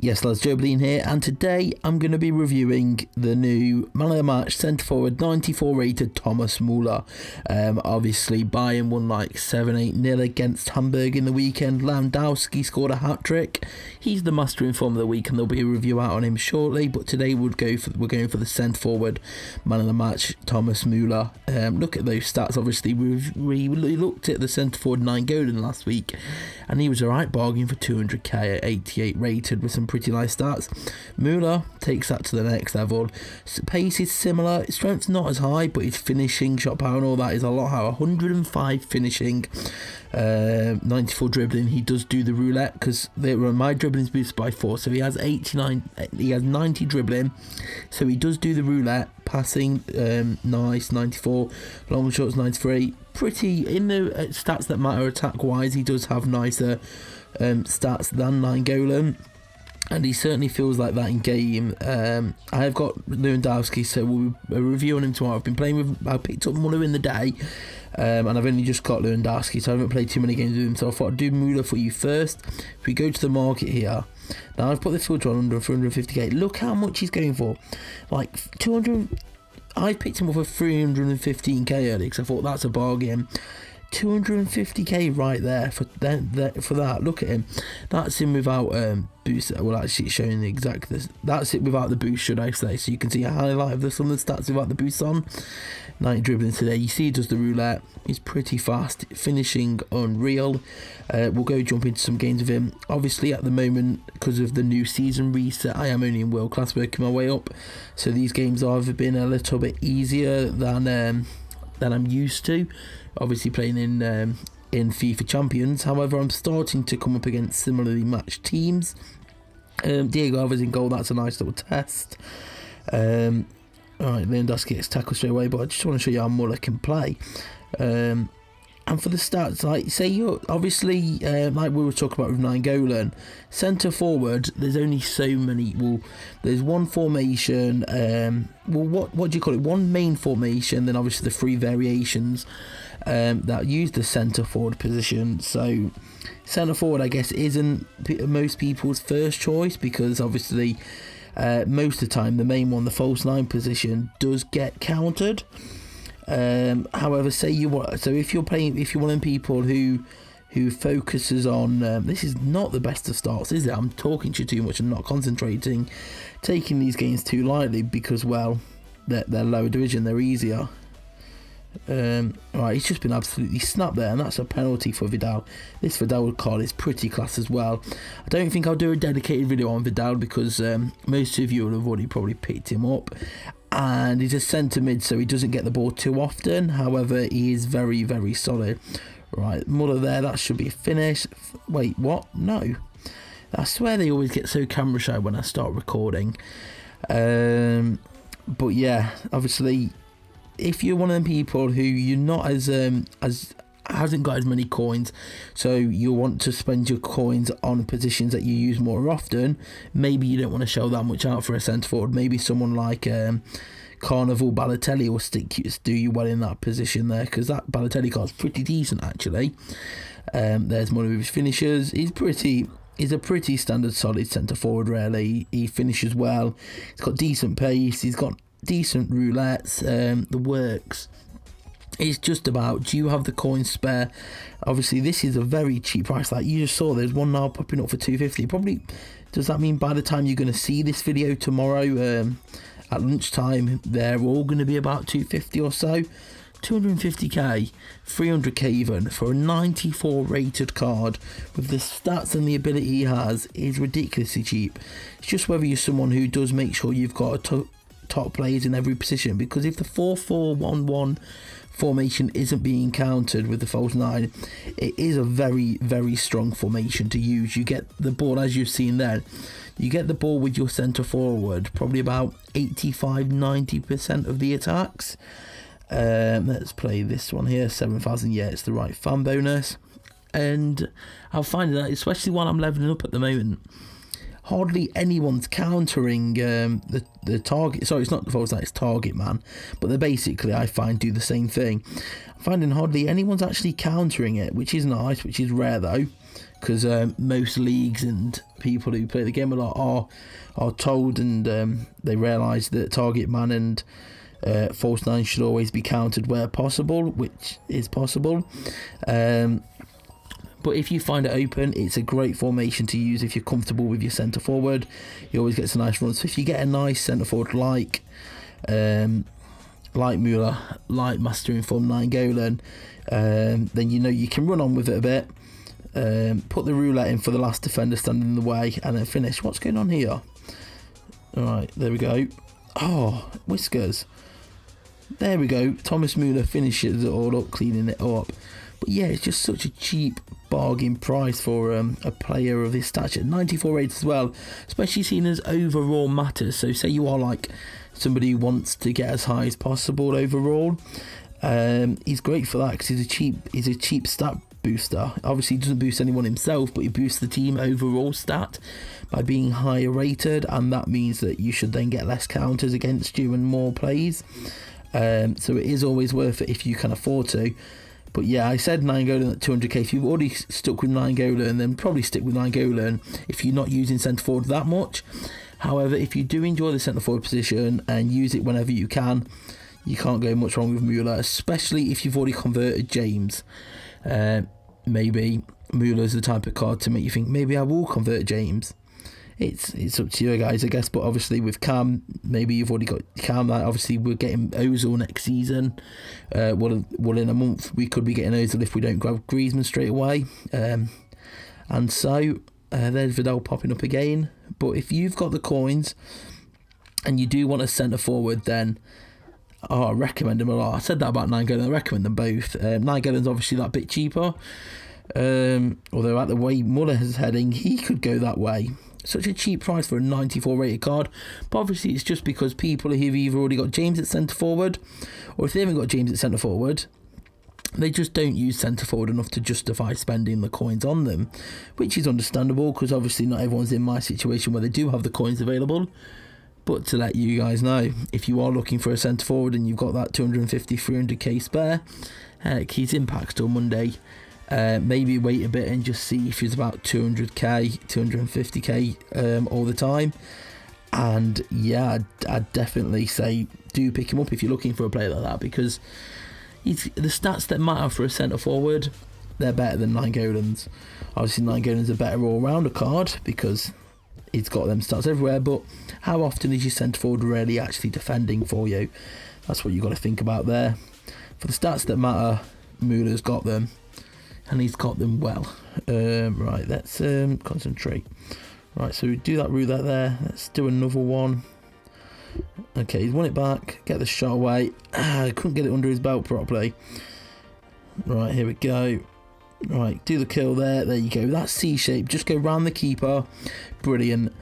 Yes, lads, joebiline here, and today I'm going to be reviewing the new Man of the Match centre forward 94 rated Thomas Muller. Obviously Bayern won like 7-8-0 against Hamburg in the weekend. Lewandowski scored a hat-trick. He's the master in form of the week, and there'll be a review out on him shortly, but today we're going for the centre forward Man of the Match Thomas Muller. Look at those stats. Obviously we looked at the centre forward 9 last week, and he was a right bargain for 200k at 88 rated with some pretty nice stats. Müller takes that to the next level. Pace is similar, his strength's not as high, but his finishing, shot power and all that is a lot higher. 105 finishing, 94 dribbling. He does do the roulette because my dribbling is boosted by 4, so he has 90 dribbling, so he does do the roulette. Passing, nice, 94, long shots 93. Pretty in the stats that matter attack wise, he does have nicer stats than Nainggolan, and he certainly feels like that in game. I have got Lewandowski, so we'll be reviewing him tomorrow. I picked up Muller in the day, and I've only just got Lewandowski, so I haven't played too many games with him, so I thought I'd do Muller for you first. If we go to the market here, now I've put the filter on under 350k. Look how much he's going for, like 200. I picked him up for 315k earlier because I thought that's a bargain. 250k right there for that. Look at him. That's him without boost. Well, actually it's showing the exact. That's it without the boost, should I say? So you can see a highlight of some of the stats without the boost on. 90 dribbling today. You see he does the roulette. He's pretty fast. Finishing unreal. We'll jump into some games with him. Obviously at the moment, because of the new season reset, I am only in world class, working my way up. So these games have been a little bit easier than I'm used to. Obviously playing in FIFA Champions. However, I'm starting to come up against similarly matched teams. Diego Alves in goal. That's a nice little test. Alright, Lewandowski gets tackled straight away, but I just want to show you how Muller can play. And for the stats, like say you're obviously like we were talking about with Nainggolan, centre forward, there's only so many. Well, there's one formation. What do you call it? One main formation, then obviously the 3 variations that use the centre forward position. So centre forward, I guess, isn't most people's first choice because obviously most of the time the main one, the false 9 position, does get countered. However, if you're one of people who focuses on this is not the best of starts, is it? I'm talking to you too much and not concentrating, taking these games too lightly because, well, they're lower division, they're easier. Right, he's just been absolutely snapped there, and that's a penalty for Vidal. This Vidal card is pretty class as well. I don't think I'll do a dedicated video on Vidal because most of you will have already probably picked him up. And he's a centre mid, so he doesn't get the ball too often. However, he is very, very solid. Right, Muller there, that should be a finish. Wait, what? No. I swear they always get so camera shy when I start recording. But yeah, obviously, if you're one of them people who you're not as hasn't got as many coins, so you want to spend your coins on positions that you use more often, maybe you don't want to shell that much out for a centre forward. Maybe someone like Carnival Balotelli will do you well in that position there, because that Balotelli card's pretty decent actually. There's one of his finishers. He's a pretty standard solid centre forward really. He finishes well, he's got decent pace, he's got decent roulettes, the works. It's just about, do you have the coins spare? Obviously this is a very cheap price. Like you just saw, there's one now popping up for 250. Probably, does that mean by the time you're going to see this video tomorrow at lunchtime, they're all going to be about 250 or so? 250k, 300k even for a 94 rated card with the stats and the ability he has is ridiculously cheap. It's just whether you're someone who does make sure you've got a top players in every position, because if the 4-4-1-1 formation isn't being countered with the false 9, it is a very, very strong formation to use. You get the ball, as you've seen there, you get the ball with your centre forward probably about 85-90% of the attacks. Let's play this one here, 7,000. Yeah, it's the right fan bonus, and I'll find that especially while I'm leveling up at the moment, hardly anyone's countering the target. Sorry, it's not the false 9, it's target man, but they basically, I find, do the same thing. I'm finding hardly anyone's actually countering it, which is nice, which is rare though. because most leagues and people who play the game a lot are told, and they realise that target man and false 9 should always be counted where possible, which is possible. But if you find it open, it's a great formation to use if you're comfortable with your centre forward. You always get some nice runs. So if you get a nice centre forward like Müller, like Master Informed Nainggolan, then you know you can run on with it a bit. Put the roulette in for the last defender standing in the way, and then finish. What's going on here? Alright, there we go. Oh, whiskers. There we go. Thomas Muller finishes it all up, cleaning it up. But yeah, it's just such a cheap bargain price for a player of this stature. 94 rated as well, especially seen as overall matters. So say you are like somebody who wants to get as high as possible overall. He's great for that because he's a cheap stat booster. Obviously he doesn't boost anyone himself, but he boosts the team overall stat by being higher rated, and that means that you should then get less counters against you and more plays. So it is always worth it if you can afford to. But yeah, I said Nainggolan at 200k. If you've already stuck with Nainggolan, then probably stick with Nainggolan if you're not using centre forward that much. However, if you do enjoy the centre forward position and use it whenever you can, you can't go much wrong with Müller, especially if you've already converted James. Maybe Müller's the type of card to make you think, maybe I will convert James. It's up to you guys, I guess. But obviously with Cam, maybe you've already got Cam. Like obviously we're getting Ozil next season. Well, in a month we could be getting Ozil if we don't grab Griezmann straight away. And so there's Vidal popping up again. But if you've got the coins and you do want a centre forward, then I recommend him a lot. I said that about Nainggolan. I recommend them both. Nainggolan's obviously that bit cheaper. Although at the way Muller is heading, he could go that way. Such a cheap price for a 94 rated card, but obviously it's just because people have either already got James at centre forward, or if they haven't got James at centre forward, they just don't use centre forward enough to justify spending the coins on them, which is understandable because obviously not everyone's in my situation where they do have the coins available. But to let you guys know, if you are looking for a centre forward and you've got that 250, 300k spare, keys in packs till Monday. Maybe wait a bit and just see if it's about 200k, 250k all the time. And yeah, I'd definitely say do pick him up if you're looking for a player like that, because the stats that matter for a centre forward, they're better than Nainggolan's. Obviously Nainggolan's a better all-rounder card because he's got them stats everywhere, but how often is your centre forward really actually defending for you? That's what you've got to think about there. For the stats that matter, Müller's got them. And he's got them well. Right, let's concentrate. Right, so we do that roulette there. Let's do another one. Okay, he's won it back. Get the shot away. I couldn't get it under his belt properly. Right, here we go. Right, do the kill there. There you go. That's C-shape. Just go round the keeper. Brilliant.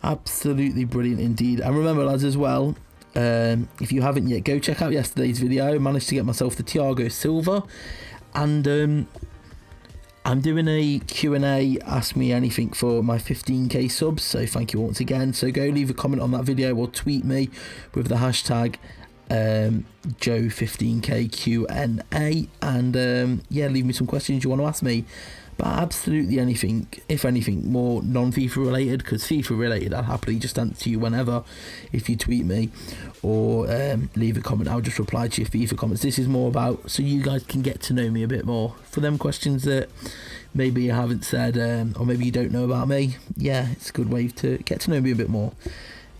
Absolutely brilliant indeed. And remember, lads, as well, if you haven't yet, go check out yesterday's video. I managed to get myself the Thiago Silva. And I'm doing a Q&A, ask me anything for my 15k subs, so thank you once again. So go leave a comment on that video or tweet me with the hashtag Joe15k Q&A, and yeah, leave me some questions you want to ask me about absolutely anything, if anything more non-FIFA related, because FIFA related I'll happily just answer you whenever if you tweet me or leave a comment. I'll just reply to your FIFA comments. This is more about so you guys can get to know me a bit more. For them questions that maybe I haven't said or maybe you don't know about me, yeah, it's a good way to get to know me a bit more.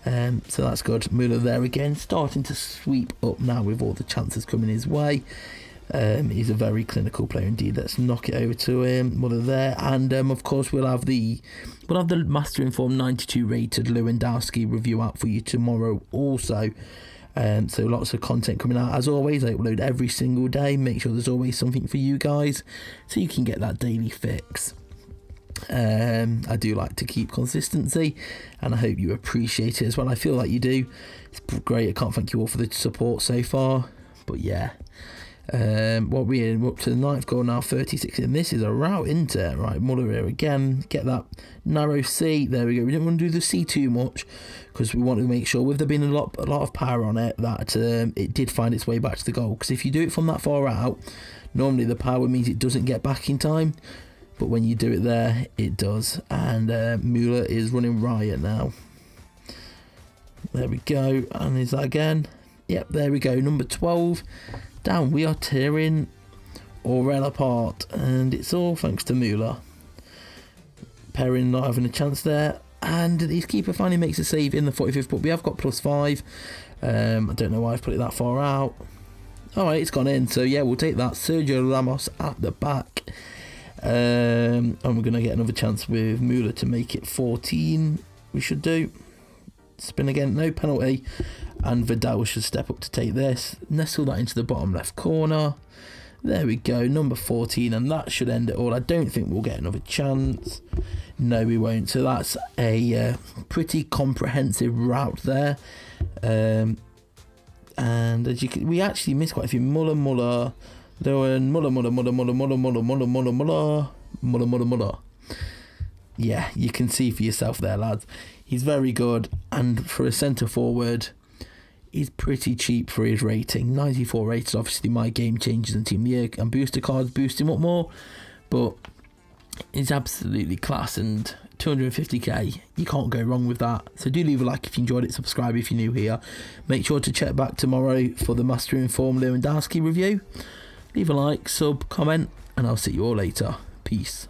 So that's good. Müller there again, starting to sweep up now with all the chances coming his way. He's a very clinical player indeed. Let's knock it over to him. Muller there, and of course we'll have the Master Informed 92 rated Lewandowski review out for you tomorrow also. So lots of content coming out as always. I upload every single day. Make sure there's always something for you guys so you can get that daily fix. I do like to keep consistency, and I hope you appreciate it as well. I feel like you do. It's great. I can't thank you all for the support so far, but yeah. What we're up to the 9th goal now, 36, and this is a rout, isn't it? Right, Muller here again, get that narrow C, there we go. We didn't want to do the C too much because we wanted to make sure with there being a lot of power on it that it did find its way back to the goal, because if you do it from that far out, normally the power means it doesn't get back in time, but when you do it there, it does. And Müller is running riot now. There we go. And is that again? Yep, there we go. Number 12 down. We are tearing Aurel apart, and it's all thanks to Müller. Perrin not having a chance there, and his keeper finally makes a save in the 45th, but we have got +5. I don't know why I've put it that far out. Alright, it's gone in, so yeah, we'll take that. Sergio Ramos at the back. And we're going to get another chance with Müller to make it 14. We should do. Spin again, no penalty. And Vidal should step up to take this. Nestle that into the bottom left corner. There we go, number 14, and that should end it all. I don't think we'll get another chance. No, we won't. So that's a pretty comprehensive route there. And as you can, we actually missed quite a few. Muller. Yeah, you can see for yourself there, lads. He's very good, and for a centre forward, he's pretty cheap for his rating. 94 rated, obviously my game changes and team of the year and booster cards boost him up more, but he's absolutely class, and 250k, you can't go wrong with that. So do leave a like if you enjoyed it, subscribe if you're new here. Make sure to check back tomorrow for the Master Informed Lewandowski review. Leave a like, sub, comment, and I'll see you all later. Peace.